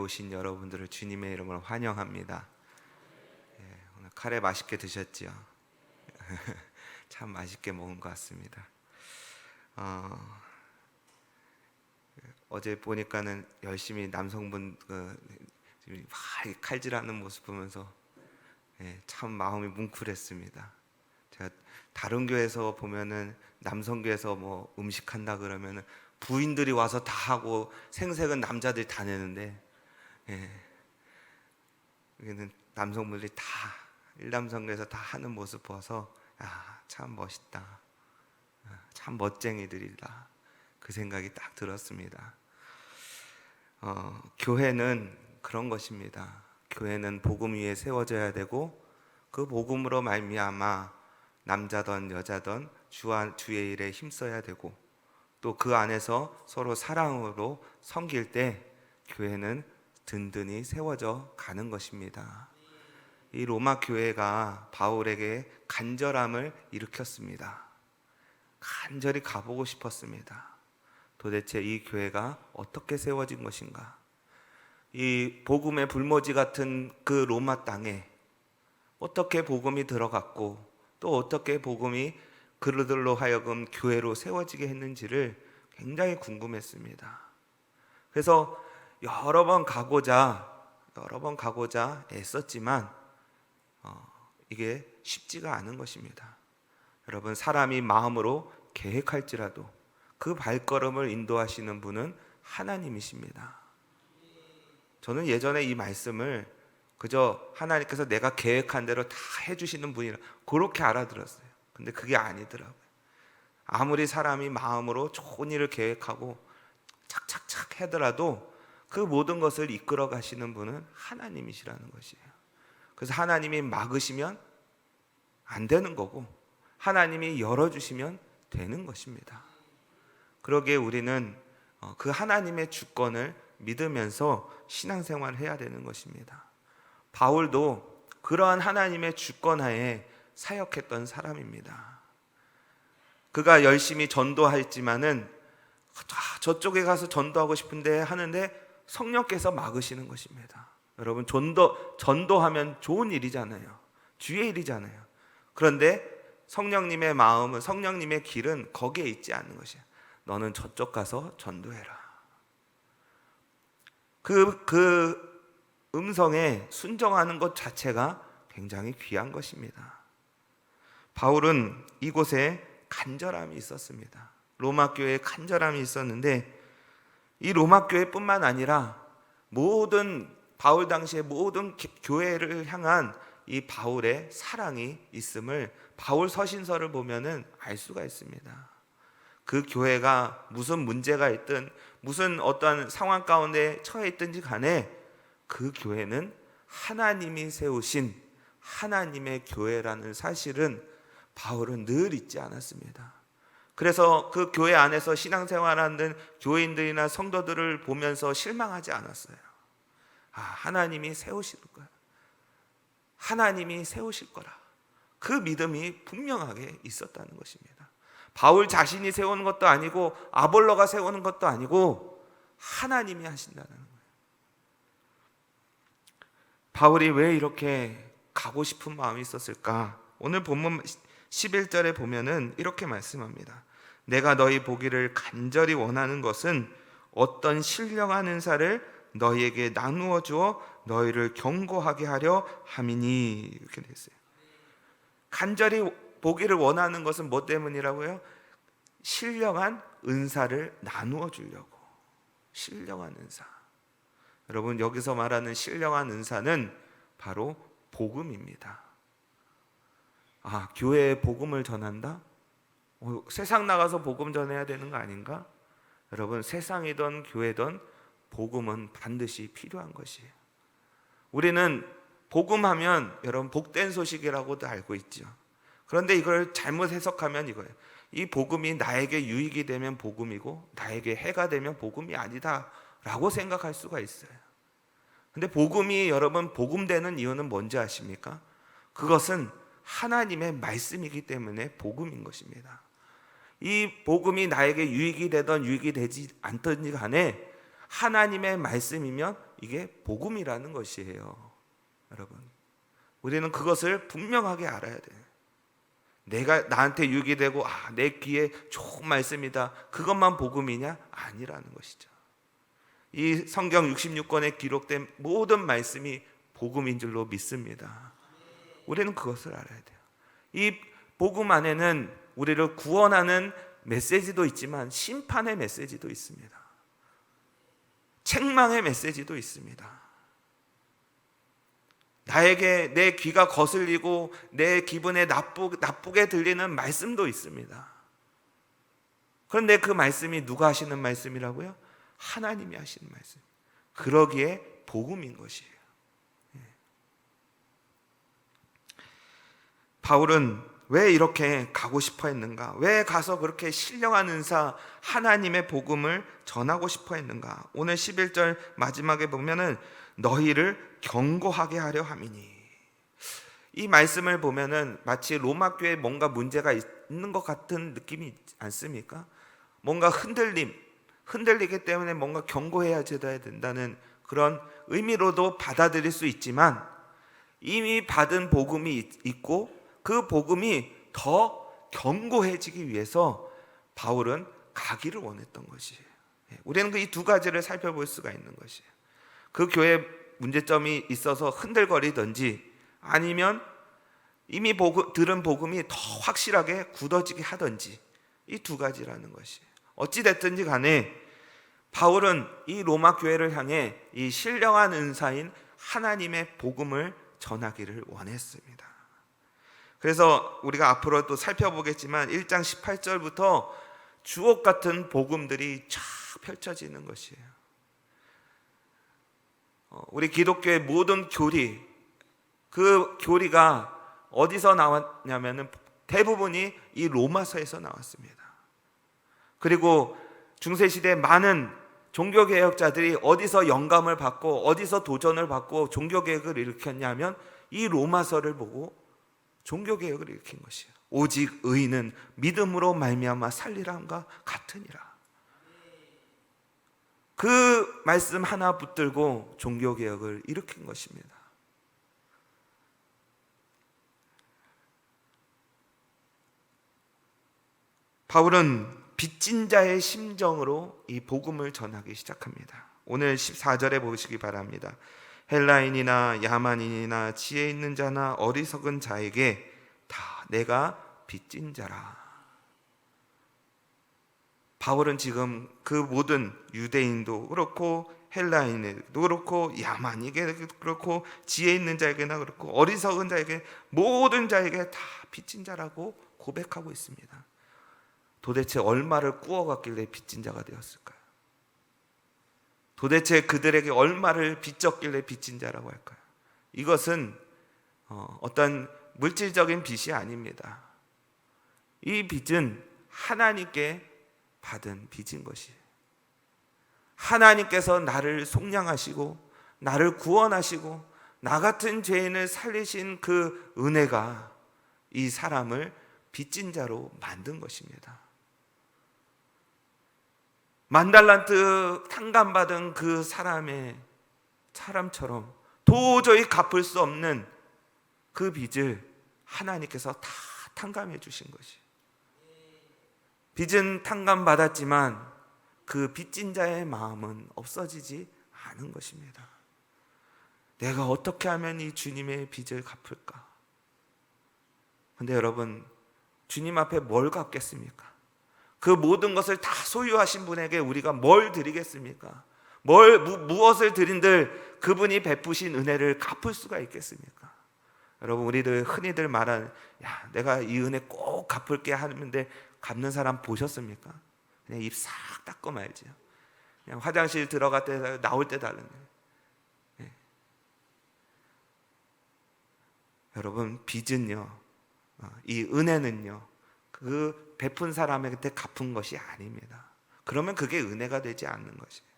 오신 여러분들을 주님의 이름으로 환영합니다. 오늘 카레 맛있게 드셨죠? 참 맛있게 먹은 것 같습니다. 어제 보니까는 열심히 남성분 막 칼질하는 모습 보면서 참 마음이 뭉클했습니다. 제가 다른 교회에서 보면은 남성교회에서 뭐 음식 한다 그러면은 부인들이 와서 다 하고 생색은 남자들이 다 내는데 여기는 남성분들이 다 일남성교회에서 다 하는 모습 봐서 참 멋있다, 참 멋쟁이들이다, 그 생각이 딱 들었습니다. 교회는 그런 것입니다. 교회는 복음 위에 세워져야 되고 그 복음으로 말미암아 남자든 여자든 주의 일에 힘써야 되고 또 그 안에서 서로 사랑으로 섬길 때 교회는 든든히 세워져 가는 것입니다. 이 로마 교회가 바울에게 간절함을 일으켰습니다. 간절히 가보고 싶었습니다. 도대체 이 교회가 어떻게 세워진 것인가? 이 복음의 불모지 같은 그 로마 땅에 어떻게 복음이 들어갔고 또 어떻게 복음이 그들로 하여금 교회로 세워지게 했는지를 굉장히 궁금했습니다. 그래서 여러 번 가고자 애썼지만 이게 쉽지가 않은 것입니다. 여러분, 사람이 마음으로 계획할지라도 그 발걸음을 인도하시는 분은 하나님이십니다. 저는 예전에 이 말씀을 그저 하나님께서 내가 계획한 대로 다 해주시는 분이라 그렇게 알아들었어요. 근데 그게 아니더라고요. 아무리 사람이 마음으로 좋은 일을 계획하고 착착착 하더라도 그 모든 것을 이끌어 가시는 분은 하나님이시라는 것이에요. 그래서 하나님이 막으시면 안 되는 거고 하나님이 열어주시면 되는 것입니다. 그러기에 우리는 그 하나님의 주권을 믿으면서 신앙생활을 해야 되는 것입니다. 바울도 그러한 하나님의 주권하에 사역했던 사람입니다. 그가 열심히 전도했지만은 저쪽에 가서 전도하고 싶은데 하는데 성령께서 막으시는 것입니다. 여러분, 전도하면 좋은 일이잖아요. 주의 일이잖아요. 그런데 성령님의 마음은, 성령님의 길은 거기에 있지 않는 것이에요. 너는 저쪽 가서 전도해라. 그 음성에 순종하는 것 자체가 굉장히 귀한 것입니다. 바울은 이곳에 간절함이 있었습니다. 로마 교회에 간절함이 있었는데 이 로마 교회뿐만 아니라 바울 당시의 모든 교회를 향한 이 바울의 사랑이 있음을 바울 서신서를 보면은 알 수가 있습니다. 그 교회가 무슨 문제가 있든 무슨 어떤 상황 가운데 처해 있든지 간에 그 교회는 하나님이 세우신 하나님의 교회라는 사실은 바울은 늘 잊지 않았습니다. 그래서 그 교회 안에서 신앙생활하는 교인들이나 성도들을 보면서 실망하지 않았어요. 하나님이 세우실 거야. 하나님이 세우실 거라. 그 믿음이 분명하게 있었다는 것입니다. 바울 자신이 세우는 것도 아니고 아볼로가 세우는 것도 아니고 하나님이 하신다는 거예요. 바울이 왜 이렇게 가고 싶은 마음이 있었을까? 오늘 본문 11절에 보면은 이렇게 말씀합니다. 내가 너희 보기를 간절히 원하는 것은 어떤 신령한 은사를 너희에게 나누어 주어 너희를 경고하게 하려 함이니, 이렇게 되어 있어요. 간절히 보기를 원하는 것은 뭐 때문이라고요? 신령한 은사를 나누어 주려고. 신령한 은사. 여러분, 여기서 말하는 신령한 은사는 바로 복음입니다. 교회에 복음을 전한다? 세상 나가서 복음 전해야 되는 거 아닌가? 여러분, 세상이든 교회든 복음은 반드시 필요한 것이에요. 우리는 복음하면 여러분 복된 소식이라고도 알고 있죠. 그런데 이걸 잘못 해석하면 이거예요. 이 복음이 나에게 유익이 되면 복음이고 나에게 해가 되면 복음이 아니다 라고 생각할 수가 있어요. 근데 복음이 여러분 복음되는 이유는 뭔지 아십니까? 그것은 하나님의 말씀이기 때문에 복음인 것입니다. 이 복음이 나에게 유익이 되든 유익이 되지 않든지 간에 하나님의 말씀이면 이게 복음이라는 것이에요. 여러분, 우리는 그것을 분명하게 알아야 돼요. 내가 나한테 유기되고 내 귀에 좋은 말씀이다, 그것만 복음이냐? 아니라는 것이죠. 이 성경 66권에 기록된 모든 말씀이 복음인 줄로 믿습니다. 우리는 그것을 알아야 돼요. 이 복음 안에는 우리를 구원하는 메시지도 있지만 심판의 메시지도 있습니다. 책망의 메시지도 있습니다. 나에게 내 귀가 거슬리고 내 기분에 나쁘게 들리는 말씀도 있습니다. 그런데 그 말씀이 누가 하시는 말씀이라고요? 하나님이 하시는 말씀. 그러기에 복음인 것이에요. 바울은 왜 이렇게 가고 싶어 했는가? 왜 가서 그렇게 신령한 은사 하나님의 복음을 전하고 싶어 했는가? 오늘 11절 마지막에 보면은 너희를 경고하게 하려 함이니, 이 말씀을 보면은 마치 로마 교회에 뭔가 문제가 있는 것 같은 느낌이 있지 않습니까? 뭔가 흔들리기 때문에 뭔가 경고해야 된다는 그런 의미로도 받아들일 수 있지만, 이미 받은 복음이 있고 그 복음이 더 견고해지기 위해서 바울은 가기를 원했던 것이에요. 우리는 이 두 가지를 살펴볼 수가 있는 것이에요. 그 교회 문제점이 있어서 흔들거리든지, 아니면 이미 들은 복음이 더 확실하게 굳어지게 하든지, 이 두 가지라는 것이에요. 어찌 됐든지 간에 바울은 이 로마 교회를 향해 이 신령한 은사인 하나님의 복음을 전하기를 원했습니다. 그래서 우리가 앞으로 또 살펴보겠지만 1장 18절부터 주옥 같은 복음들이 쫙 펼쳐지는 것이에요. 우리 기독교의 모든 교리, 그 교리가 어디서 나왔냐면은 대부분이 이 로마서에서 나왔습니다. 그리고 중세시대 많은 종교개혁자들이 어디서 영감을 받고 어디서 도전을 받고 종교개혁을 일으켰냐면 이 로마서를 보고 종교개혁을 일으킨 것이에요. 오직 의인은 믿음으로 말미암아 살리라함과 같으니라. 그 말씀 하나 붙들고 종교개혁을 일으킨 것입니다. 바울은 빚진 자의 심정으로 이 복음을 전하기 시작합니다. 오늘 14절에 보시기 바랍니다. 헬라인이나 야만인이나 지혜 있는 자나 어리석은 자에게 다 내가 빚진 자라. 바울은 지금 그 모든 유대인도 그렇고 헬라인에도 그렇고 야만인에게도 그렇고 지혜 있는 자에게나 그렇고 어리석은 자에게, 모든 자에게 다 빚진 자라고 고백하고 있습니다. 도대체 얼마를 꾸어갔길래 빚진 자가 되었을까요? 도대체 그들에게 얼마를 빚졌길래 빚진 자라고 할까요? 이것은 어떤 물질적인 빚이 아닙니다. 이 빚은 하나님께 받은 빚인 것이에요. 하나님께서 나를 속량하시고 나를 구원하시고 나 같은 죄인을 살리신 그 은혜가 이 사람을 빚진 자로 만든 것입니다. 만달란트 탕감받은 그 사람처럼 도저히 갚을 수 없는 그 빚을 하나님께서 다 탕감해 주신 것이. 빚은 탕감받았지만 그 빚진 자의 마음은 없어지지 않은 것입니다. 내가 어떻게 하면 이 주님의 빚을 갚을까? 근데 여러분, 주님 앞에 뭘 갚겠습니까? 그 모든 것을 다 소유하신 분에게 우리가 뭘 드리겠습니까? 무엇을 드린들 그분이 베푸신 은혜를 갚을 수가 있겠습니까? 여러분, 우리들 흔히들 말하는 내가 이 은혜 꼭 갚을게 하는데 갚는 사람 보셨습니까? 그냥 입 싹 닦고 말지요. 그냥 화장실 들어갈 때 나올 때 다른. 네. 여러분, 빚은요, 이 은혜는요, 그 베푼 사람한테 갚은 것이 아닙니다. 그러면 그게 은혜가 되지 않는 것이에요.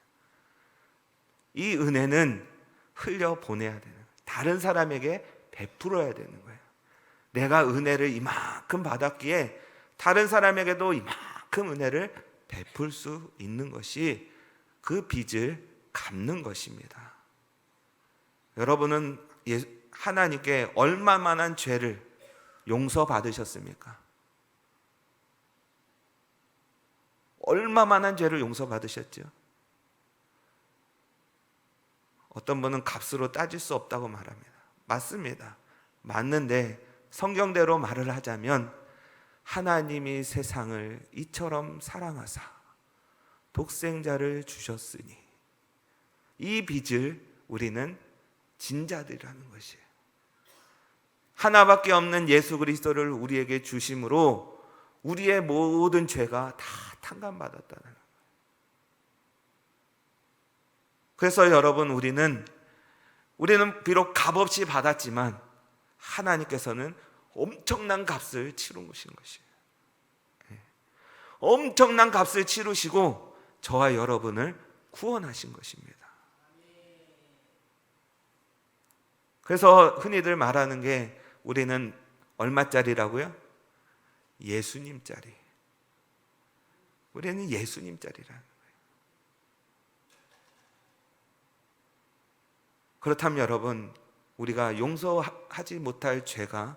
이 은혜는 흘려보내야 되는, 다른 사람에게 베풀어야 되는 거예요. 내가 은혜를 이만큼 받았기에 다른 사람에게도 이만큼 은혜를 베풀 수 있는 것이 그 빚을 갚는 것입니다. 여러분은 하나님께 얼마만한 죄를 용서받으셨습니까? 얼마만한 죄를 용서받으셨죠? 어떤 분은 값으로 따질 수 없다고 말합니다. 맞습니다. 맞는데 성경대로 말을 하자면 하나님이 세상을 이처럼 사랑하사 독생자를 주셨으니 이 빚을 우리는 진 자들이라는 것이에요. 하나밖에 없는 예수 그리스도를 우리에게 주심으로 우리의 모든 죄가 다 탕감받았다는 거예요. 그래서 여러분, 우리는 비록 값없이 받았지만 하나님께서는 엄청난 값을 치르신 것이에요. 엄청난 값을 치르시고 저와 여러분을 구원하신 것입니다. 그래서 흔히들 말하는 게 우리는 얼마짜리라고요? 예수님짜리. 우리는 예수님짜리라는 거예요. 그렇다면 여러분, 우리가 용서하지 못할 죄가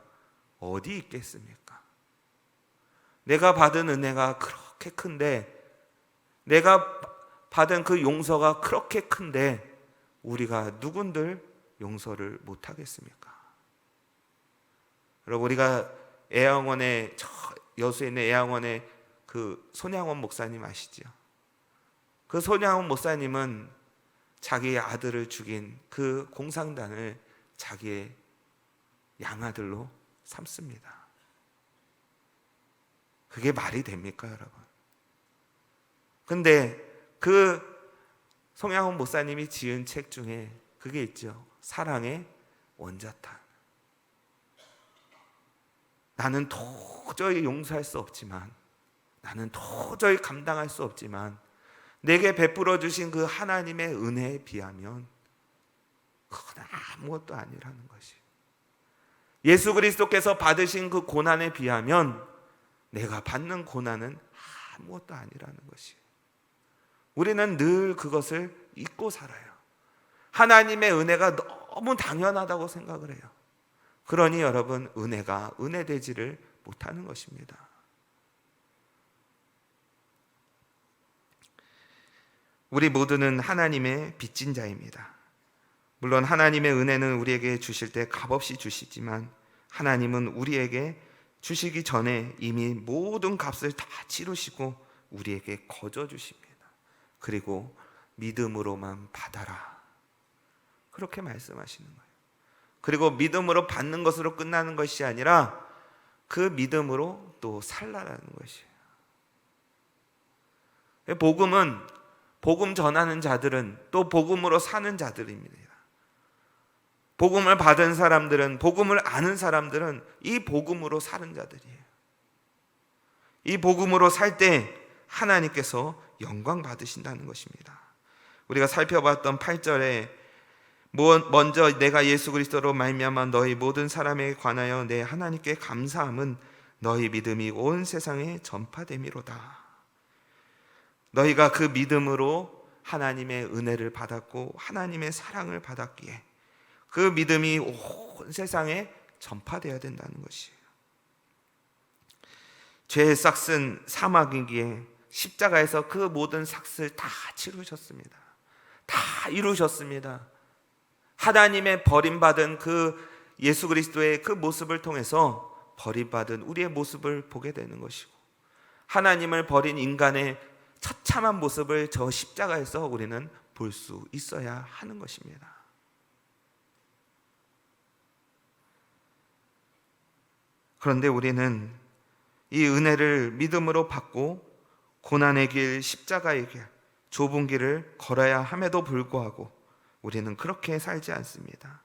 어디 있겠습니까? 내가 받은 은혜가 그렇게 큰데, 내가 받은 그 용서가 그렇게 큰데 우리가 누군들 용서를 못하겠습니까? 여러분, 우리가 애양원에, 여수에 있는 애양원에 그 손양원 목사님 아시죠? 그 손양원 목사님은 자기의 아들을 죽인 그 공상단을 자기의 양아들로 삼습니다. 그게 말이 됩니까, 여러분? 근데 그 송양훈 목사님이 지은 책 중에 그게 있죠. 사랑의 원자탄. 나는 도저히 용서할 수 없지만, 나는 도저히 감당할 수 없지만 내게 베풀어 주신 그 하나님의 은혜에 비하면 그건 아무것도 아니라는 것이. 예수 그리스도께서 받으신 그 고난에 비하면 내가 받는 고난은 아무것도 아니라는 것이. 우리는 늘 그것을 잊고 살아요. 하나님의 은혜가 너무 당연하다고 생각을 해요. 그러니 여러분, 은혜가 은혜되지를 못하는 것입니다. 우리 모두는 하나님의 빚진 자입니다. 물론 하나님의 은혜는 우리에게 주실 때 값없이 주시지만 하나님은 우리에게 주시기 전에 이미 모든 값을 다 치르시고 우리에게 거저 주십니다. 그리고 믿음으로만 받아라, 그렇게 말씀하시는 거예요. 그리고 믿음으로 받는 것으로 끝나는 것이 아니라 그 믿음으로 또 살라라는 것이에요. 복음 전하는 자들은 또 복음으로 사는 자들입니다. 복음을 받은 사람들은, 복음을 아는 사람들은 이 복음으로 사는 자들이에요. 이 복음으로 살 때 하나님께서 영광 받으신다는 것입니다. 우리가 살펴봤던 8절에 먼저 내가 예수 그리스도로 말미암아 너희 모든 사람에 관하여 내 하나님께 감사함은 너희 믿음이 온 세상에 전파됨이로다. 너희가 그 믿음으로 하나님의 은혜를 받았고 하나님의 사랑을 받았기에 그 믿음이 온 세상에 전파되어야 된다는 것이에요. 죄의 삭은 사막이기에 십자가에서 그 모든 삭을 다 치르셨습니다. 다 이루셨습니다. 하나님의 버림받은 그 예수 그리스도의 그 모습을 통해서 버림받은 우리의 모습을 보게 되는 것이고, 하나님을 버린 인간의 처참한 모습을 저 십자가에서 우리는 볼 수 있어야 하는 것입니다. 그런데 우리는 이 은혜를 믿음으로 받고 고난의 길, 십자가의 길, 좁은 길을 걸어야 함에도 불구하고 우리는 그렇게 살지 않습니다.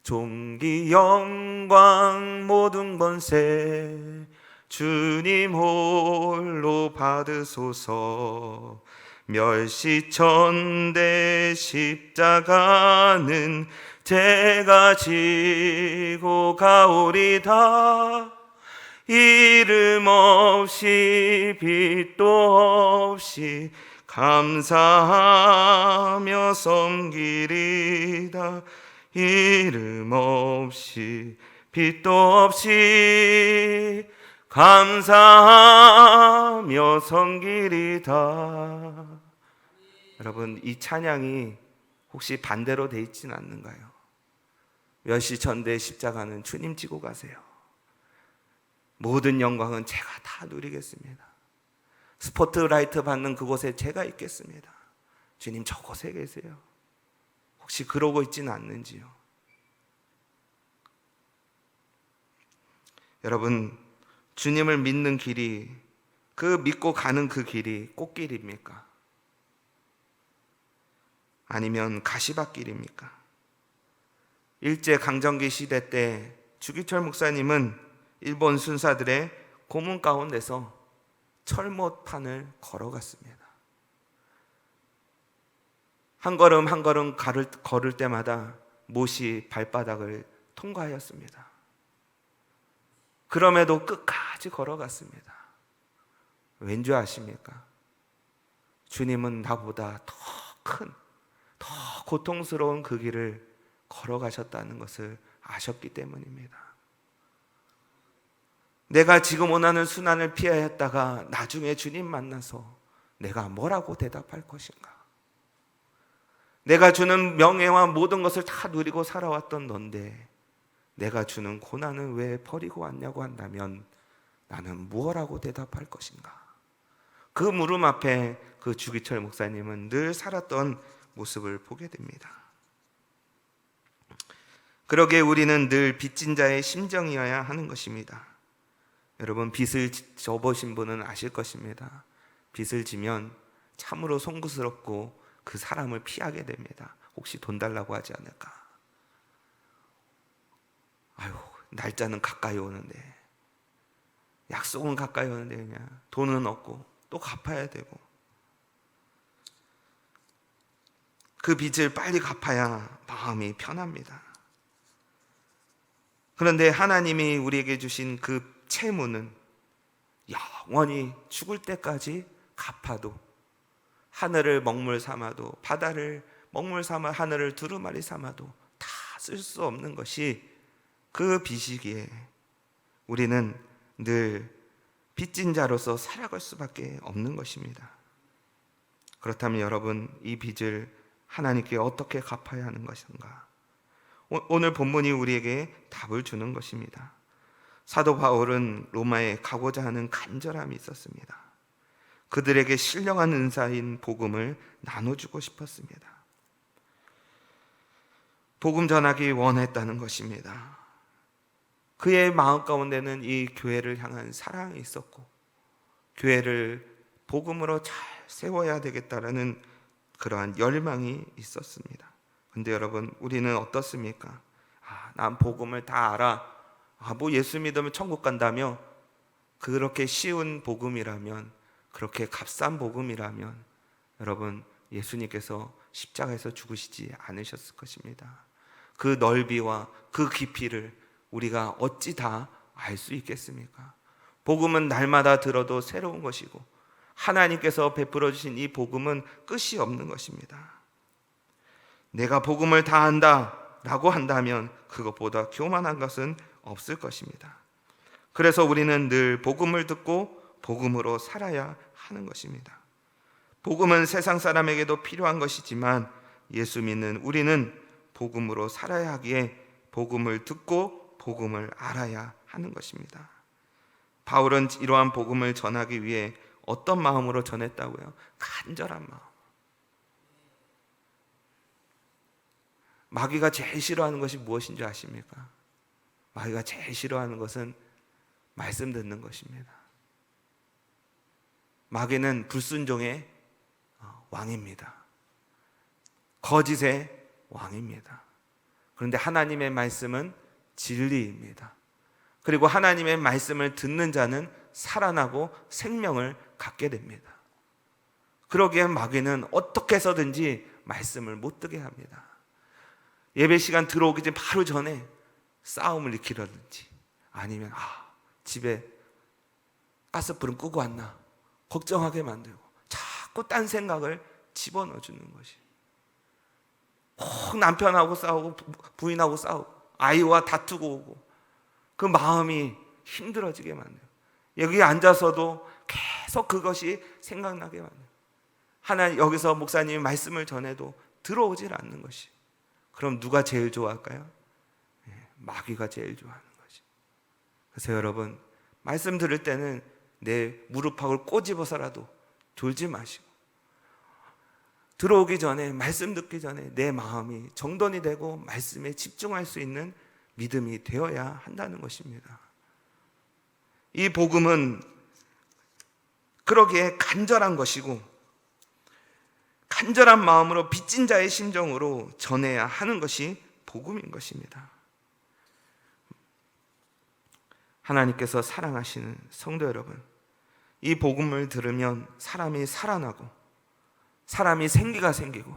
존귀 영광 모든 권세 주님 홀로 받으소서. 멸시천대 십자가는 제가 지고 가오리다. 이름 없이 빛도 없이 감사하며 섬기리다. 이름 없이 빛도 없이 감사하며 섬기리다. 여러분, 이 찬양이 혹시 반대로 돼 있지는 않는가요? 멸시천대 십자가는 주님 지고 가세요. 모든 영광은 제가 다 누리겠습니다. 스포트라이트 받는 그곳에 제가 있겠습니다. 주님 저곳에 계세요. 혹시 그러고 있지는 않는지요? 여러분, 주님을 믿는 길이, 그 믿고 가는 그 길이 꽃길입니까? 아니면 가시밭길입니까? 일제 강점기 시대 때 주기철 목사님은 일본 순사들의 고문 가운데서 철못판을 걸어갔습니다. 한 걸음 한 걸음 걸을 때마다 못이 발바닥을 통과하였습니다. 그럼에도 끝까지 걸어갔습니다. 왠지 아십니까? 주님은 나보다 더 큰, 더 고통스러운 그 길을 걸어가셨다는 것을 아셨기 때문입니다. 내가 지금 원하는 순환을 피해야 했다가 나중에 주님 만나서 내가 뭐라고 대답할 것인가? 내가 주는 명예와 모든 것을 다 누리고 살아왔던 넌데 내가 주는 고난을 왜 버리고 왔냐고 한다면 나는 무엇라고 대답할 것인가? 그 물음 앞에 그 주기철 목사님은 늘 살았던 모습을 보게 됩니다. 그러기에 우리는 늘 빚진 자의 심정이어야 하는 것입니다. 여러분, 빚을 져보신 분은 아실 것입니다. 빚을 지면 참으로 송구스럽고 그 사람을 피하게 됩니다. 혹시 돈 달라고 하지 않을까? 아유, 날짜는 가까이 오는데, 약속은 가까이 오는데 그냥 돈은 없고 또 갚아야 되고, 그 빚을 빨리 갚아야 마음이 편합니다. 그런데 하나님이 우리에게 주신 그 채무는 영원히 죽을 때까지 갚아도, 하늘을 먹물 삼아도, 바다를 먹물 삼아 하늘을 두루마리 삼아도 다 쓸 수 없는 것이 그 빚이기에 우리는 늘 빚진 자로서 살아갈 수밖에 없는 것입니다. 그렇다면 여러분, 이 빚을 하나님께 어떻게 갚아야 하는 것인가? 오늘 본문이 우리에게 답을 주는 것입니다. 사도 바울은 로마에 가고자 하는 간절함이 있었습니다. 그들에게 신령한 은사인 복음을 나눠주고 싶었습니다. 복음 전하기 원했다는 것입니다. 그의 마음 가운데는 이 교회를 향한 사랑이 있었고, 교회를 복음으로 잘 세워야 되겠다라는 그러한 열망이 있었습니다. 그런데 여러분, 우리는 어떻습니까? 난 복음을 다 알아. 뭐 예수 믿으면 천국 간다며? 그렇게 쉬운 복음이라면, 그렇게 값싼 복음이라면 여러분, 예수님께서 십자가에서 죽으시지 않으셨을 것입니다. 그 넓이와 그 깊이를 우리가 어찌 다 알 수 있겠습니까? 복음은 날마다 들어도 새로운 것이고, 하나님께서 베풀어 주신 이 복음은 끝이 없는 것입니다. 내가 복음을 다 안다 라고 한다면 그것보다 교만한 것은 없을 것입니다. 그래서 우리는 늘 복음을 듣고 복음으로 살아야 하는 것입니다. 복음은 세상 사람에게도 필요한 것이지만 예수 믿는 우리는 복음으로 살아야 하기에 복음을 듣고 복음을 알아야 하는 것입니다. 바울은 이러한 복음을 전하기 위해 어떤 마음으로 전했다고요? 간절한 마음. 마귀가 제일 싫어하는 것이 무엇인지 아십니까? 마귀가 제일 싫어하는 것은 말씀 듣는 것입니다. 마귀는 불순종의 왕입니다. 거짓의 왕입니다. 그런데 하나님의 말씀은 진리입니다. 그리고 하나님의 말씀을 듣는 자는 살아나고 생명을 갖게 됩니다. 그러기에 마귀는 어떻게 해서든지 말씀을 못 듣게 합니다. 예배 시간 들어오기 전 바로 전에 싸움을 일으키라든지, 아니면 집에 가스불은 끄고 왔나 걱정하게 만들고 자꾸 딴 생각을 집어넣어 주는 것이, 남편하고 싸우고 부인하고 싸우고 아이와 다투고 오고 그 마음이 힘들어지게 만들어요. 여기 앉아서도 계속 그것이 생각나게 만들어요. 하나님 여기서 목사님이 말씀을 전해도 들어오질 않는 것이. 그럼 누가 제일 좋아할까요? 마귀가 제일 좋아하는 것이. 그래서 여러분 말씀 들을 때는 내 무릎팍을 꼬집어서라도 졸지 마시고 들어오기 전에 말씀 듣기 전에 내 마음이 정돈이 되고 말씀에 집중할 수 있는 믿음이 되어야 한다는 것입니다. 이 복음은 그러기에 간절한 것이고 간절한 마음으로 빚진 자의 심정으로 전해야 하는 것이 복음인 것입니다. 하나님께서 사랑하시는 성도 여러분, 이 복음을 들으면 사람이 살아나고 사람이 생기가 생기고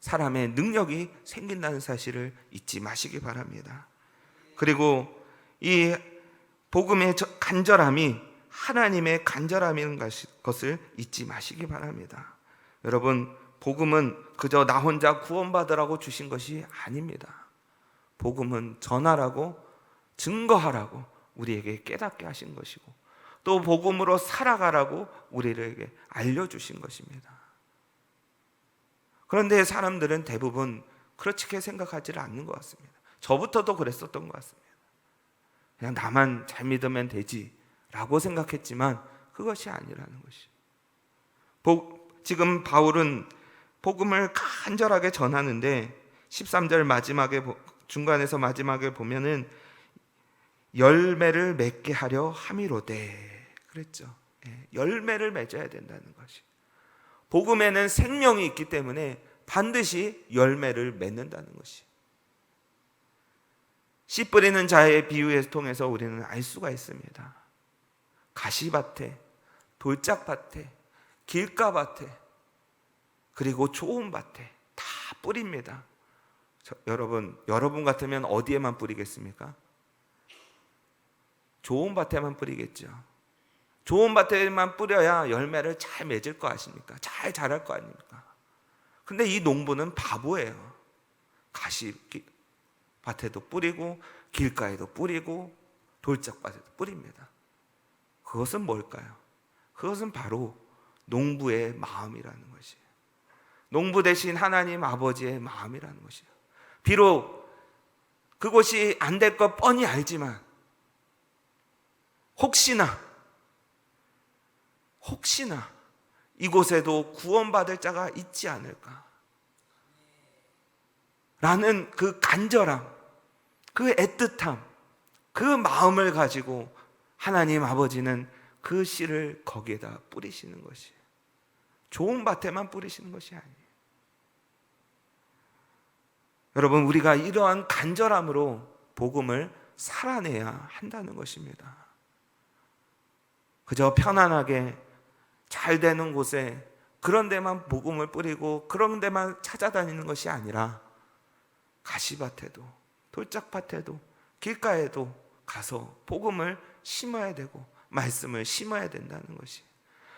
사람의 능력이 생긴다는 사실을 잊지 마시기 바랍니다. 그리고 이 복음의 간절함이 하나님의 간절함인 것을 잊지 마시기 바랍니다. 여러분, 복음은 그저 나 혼자 구원받으라고 주신 것이 아닙니다. 복음은 전하라고 증거하라고 우리에게 깨닫게 하신 것이고 또 복음으로 살아가라고 우리에게 알려주신 것입니다. 그런데 사람들은 대부분 그렇게 생각하지 않는 것 같습니다. 저부터도 그랬었던 것 같습니다. 그냥 나만 잘 믿으면 되지 라고 생각했지만 그것이 아니라는 것이. 지금 바울은 복음을 간절하게 전하는데 13절 마지막에 중간에서 마지막에 보면은 열매를 맺게 하려 함이로되 그랬죠. 열매를 맺어야 된다는 것이. 복음에는 생명이 있기 때문에 반드시 열매를 맺는다는 것이. 씨 뿌리는 자의 비유를 통해서 우리는 알 수가 있습니다. 가시밭에, 돌짝밭에, 길가밭에, 그리고 좋은 밭에 다 뿌립니다. 여러분 같으면 어디에만 뿌리겠습니까? 좋은 밭에만 뿌리겠죠. 좋은 밭에만 뿌려야 열매를 잘 맺을 거 아십니까? 잘 자랄 거 아닙니까? 근데 이 농부는 바보예요. 가시밭에도 뿌리고 길가에도 뿌리고 돌짝밭에도 뿌립니다. 그것은 뭘까요? 그것은 바로 농부의 마음이라는 것이에요. 농부 대신 하나님 아버지의 마음이라는 것이에요. 비록 그것이 안 될 것 뻔히 알지만 혹시나 이곳에도 구원받을 자가 있지 않을까 라는 그 간절함, 그 애틋함, 그 마음을 가지고 하나님 아버지는 그 씨를 거기에다 뿌리시는 것이에요. 좋은 밭에만 뿌리시는 것이 아니에요. 여러분, 우리가 이러한 간절함으로 복음을 살아내야 한다는 것입니다. 그저 편안하게 잘 되는 곳에 그런 데만 복음을 뿌리고 그런 데만 찾아다니는 것이 아니라 가시밭에도 돌짝밭에도 길가에도 가서 복음을 심어야 되고 말씀을 심어야 된다는 것이.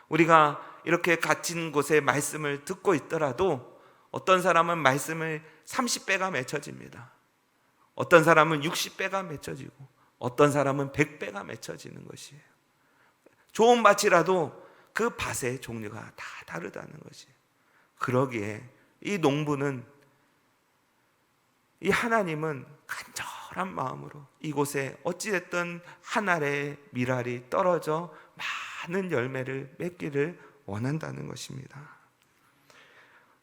우리가 이렇게 갇힌 곳에 말씀을 듣고 있더라도 어떤 사람은 말씀을 30배가 맺혀집니다. 어떤 사람은 60배가 맺혀지고 어떤 사람은 100배가 맺혀지는 것이에요. 좋은 밭이라도 그 밭의 종류가 다 다르다는 것이에요. 그러기에 이 농부는, 이 하나님은 간절한 마음으로 이곳에 어찌됐든 한 알의 밀알이 떨어져 많은 열매를 맺기를 원한다는 것입니다.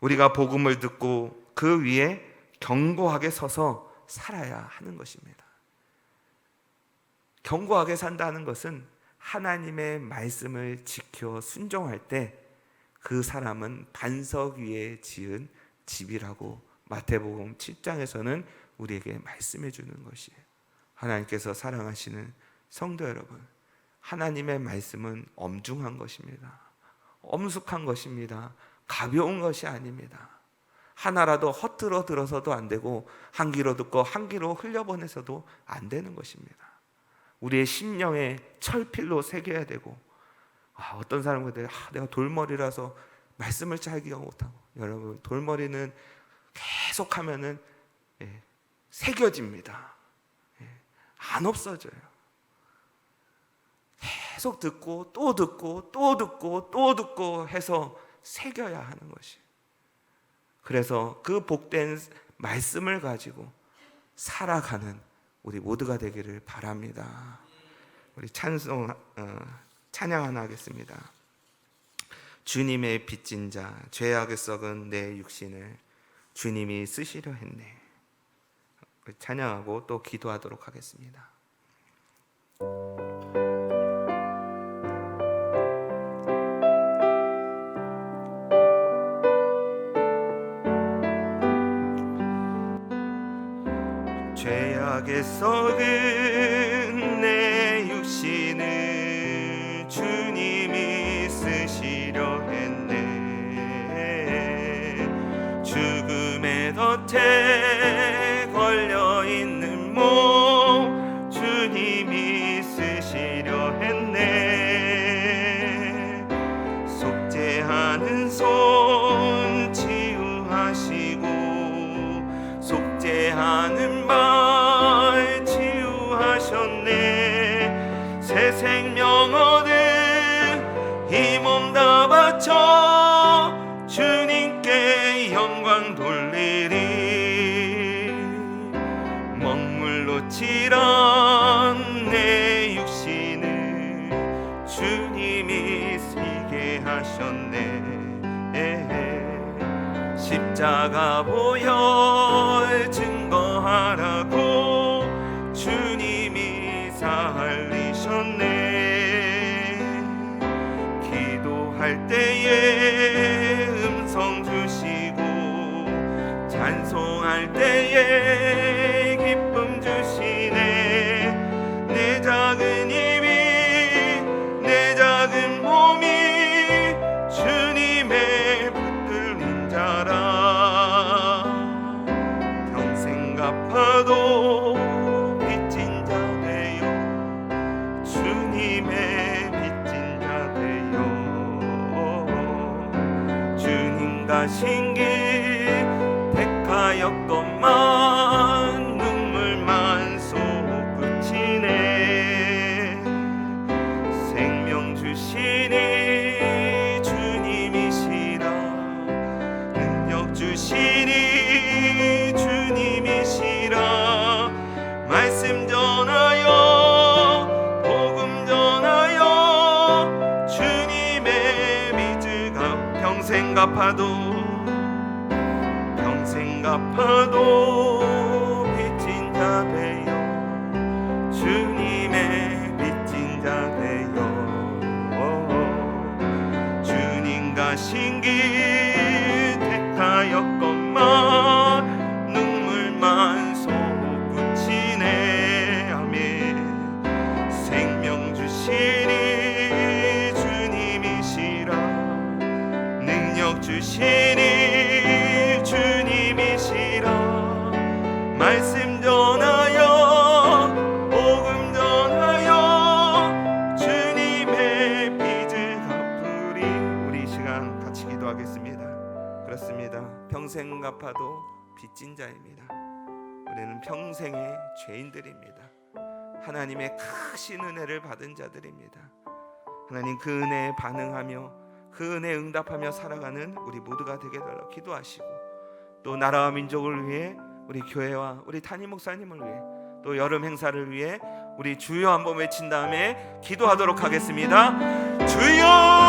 우리가 복음을 듣고 그 위에 견고하게 서서 살아야 하는 것입니다. 견고하게 산다는 것은 하나님의 말씀을 지켜 순종할 때 그 사람은 반석 위에 지은 집이라고 마태복음 7장에서는 우리에게 말씀해 주는 것이에요. 하나님께서 사랑하시는 성도 여러분, 하나님의 말씀은 엄중한 것입니다. 엄숙한 것입니다. 가벼운 것이 아닙니다. 하나라도 허투루 들어서도 안 되고 한 귀로 듣고 한 귀로 흘려보내서도 안 되는 것입니다. 우리의 심령에 철필로 새겨야 되고, 어떤 사람은 내가 돌머리라서 말씀을 잘 기억 못하고, 여러분 돌머리는 계속하면은 새겨집니다. 안 없어져요. 계속 듣고 또 듣고 또 듣고 또 듣고 해서 새겨야 하는 것이. 그래서 그 복된 말씀을 가지고 살아가는 우리 모두가 되기를 바랍니다. 우리 찬양 하나 하겠습니다. 주님의 빚진 자, 죄악에 썩은 내 육신을 주님이 쓰시려 했네. 찬양하고 또 기도하도록 하겠습니다. 죄악에 썩은 내 육신을 주님이 쓰시려 했네. 죽음의 덫에 걸려있는 몸 주님이 쓰시려 했네. 속죄하는 손 치유하시고 속죄하는 말 치유하셨네. 새 생명 얻은 이 몸 다 바쳐 주님께 영광 돌리리. 먹물로 칠한 내 육신을 주님이 쓰게 하셨네. 십자가 보혈 증거하라고 주님이 살리셨네. 기도할 때에 음성 주시고 찬송할 때에 기쁨 주시네. 내 작은 힘이 내 작은 몸이 주님의 붙들린 자라. 평생 갚아도 빚진 자 되요 주님의 빚진 자 되요. 주님 가신 길 택하였건만 눈물만 솟구치네. 생명 주시니 주님이시라. 능력 주시니 주님이시라. 말씀 전하여 복음 전하여 주님의 빚을 평생 갚아도 빚진 자 되요 주님의 빚진 자 되요. 주님 가신 길 택하였건만 눈물만 솟구치네. 아멘. 생명 주시니 주님이시라. 능력 주시니 주님이시라. 말씀 전하여 복음 전하여 주님의 빚을 갚으리. 우리 이 시간 같이 기도하겠습니다. 그렇습니다. 평생 갚아도 빚진 자입니다. 우리는 평생의 죄인들입니다. 하나님의 크신 은혜를 받은 자들입니다. 하나님 그 은혜에 반응하며 그 은혜에 응답하며 살아가는 우리 모두가 되게 달라 기도하시고, 또 나라와 민족을 위해 우리 교회와 우리 담임 목사님을 위해 또 여름 행사를 위해 우리 주여 한번 외친 다음에 기도하도록 하겠습니다. 주여